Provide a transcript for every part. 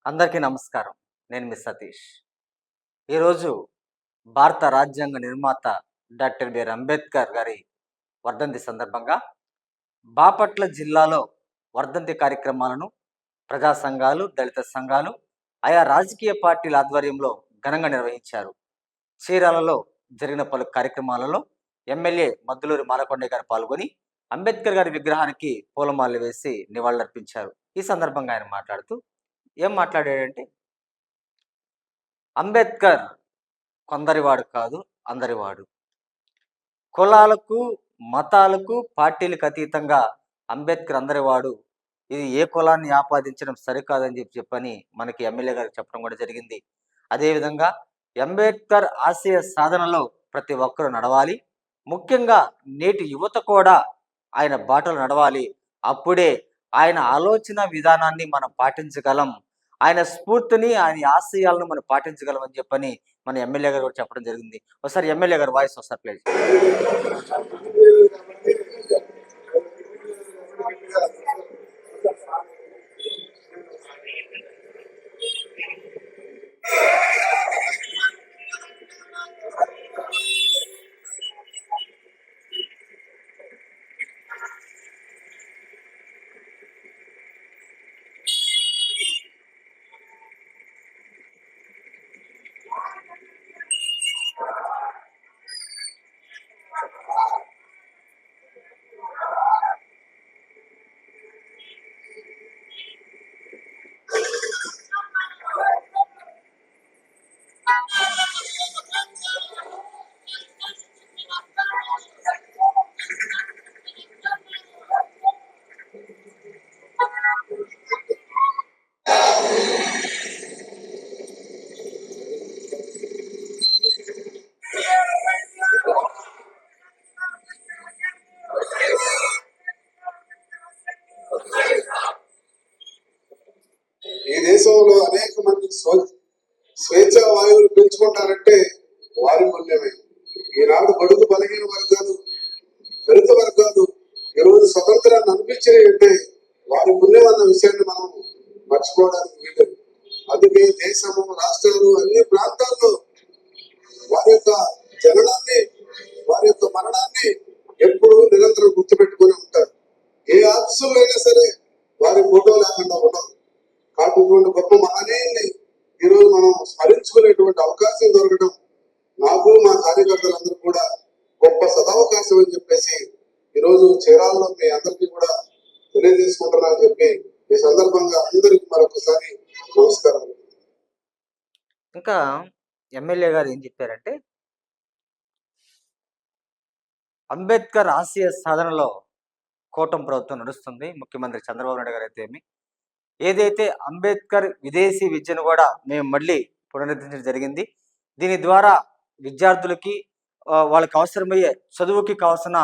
అందరికీ నమస్కారం. నేను మీ సతీష్. ఈరోజు భారత రాజ్యాంగ నిర్మాత డాక్టర్ బిఆర్ అంబేద్కర్ గారి వర్ధంతి సందర్భంగా బాపట్ల జిల్లాలో వర్ధంతి కార్యక్రమాలను ప్రజా సంఘాలు, దళిత సంఘాలు, ఆయా రాజకీయ పార్టీల ఆధ్వర్యంలో ఘనంగా నిర్వహించారు. చీరాలలో జరిగిన పలు కార్యక్రమాలలో ఎమ్మెల్యే మద్దులూరి మాలకొండయ్య గారు పాల్గొని అంబేద్కర్ గారి విగ్రహానికి పూలమాలలు వేసి నివాళులర్పించారు. ఈ సందర్భంగా ఆయన మాట్లాడుతూ ఏం మాట్లాడాడంటే, అంబేద్కర్ కొందరివాడు కాదు, అందరివాడు. కులాలకు, మతాలకు, పార్టీలకు అతీతంగా అంబేద్కర్ అందరివాడు. ఇది ఏ కులాన్ని ఆపాదించడం సరికాదని చెప్పని మనకి ఎమ్మెల్యే గారు చెప్పడం కూడా జరిగింది. అదేవిధంగా అంబేద్కర్ ఆశయ సాధనలో ప్రతి ఒక్కరూ నడవాలి. ముఖ్యంగా నేటి యువత కూడా ఆయన బాటలు నడవాలి. అప్పుడే ఆయన ఆలోచన విధానాన్ని మనం పాటించగలం. ఆయన స్ఫూర్తిని, ఆయన ఆశయాలను మనం పాటించగలం అని చెప్పని మన ఎమ్మెల్యే గారు కూడా చెప్పడం జరిగింది. ఒకసారి ఎమ్మెల్యే గారు వాయిస్ ఒకసారి ప్లే ఈ దేశంలో అనేక మంది స్వేచ్ఛ వాయువులు పెంచుకుంటారంటే వారి పుణ్యమే. ఈనాడు బడుగు బలహీన వర్గాలు, దళిత వర్గాలు ఈరోజు స్వతంత్రాన్ని అనిపించినాయి అంటే వారి పుణ్యం అన్న విషయాన్ని మనం మర్చిపోవడానికి వీలు. అందుకే దేశము, రాష్ట్రాలు, అన్ని ప్రాంతాల్లో వారి యొక్క జననాన్ని, వారి యొక్క మరణాన్ని ఎప్పుడూ నిరంతరం గుర్తుపెట్టుకుని ఉంటారు. ఏ ఆఫీసుల్లో అయినా సరే వారి ఫోటో లేకుండా ఉండదు. కాబట్టి ఇటువంటి గొప్ప మహనీయుల్ని ఈరోజు మనం స్మరించుకునేటువంటి అవకాశం దొరకడం నాకు, మా కార్యకర్తలందరూ కూడా గొప్ప సదవకాశం అని చెప్పేసి ఈరోజు చీరాల్లో మీ అందరికీ కూడా తెలియజేసుకుంటున్నానని చెప్పి ఈ సందర్భంగా అందరికీ మరొకసారి నమస్కారం. ఇంకా ఎమ్మెల్యే గారు ఏం చెప్పారంటే, అంబేద్కర్ ఆశయ సాధనలో కూటమి ప్రభుత్వం నడుస్తుంది. ముఖ్యమంత్రి చంద్రబాబు నాయుడు గారు అయితే ఏదైతే అంబేద్కర్ విదేశీ విద్యను కూడా మేము మళ్ళీ పునరుద్ధరించడం జరిగింది. దీని ద్వారా విద్యార్థులకి వాళ్ళకి అవసరమయ్యే చదువుకి కావాల్సిన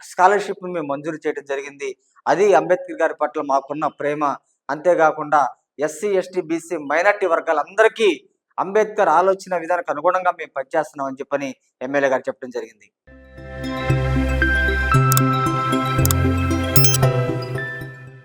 స్కాలర్షిప్ మేము మంజూరు చేయడం జరిగింది. అది అంబేద్కర్ గారి పట్ల మాకున్న ప్రేమ. అంతేకాకుండా ఎస్సీ, ఎస్టీ, బీసీ, మైనార్టీ వర్గాలందరికీ అంబేద్కర్ ఆలోచన విధానానికి అనుగుణంగా మేము పనిచేస్తున్నాం అని చెప్పని ఎమ్మెల్యే గారు చెప్పడం జరిగింది.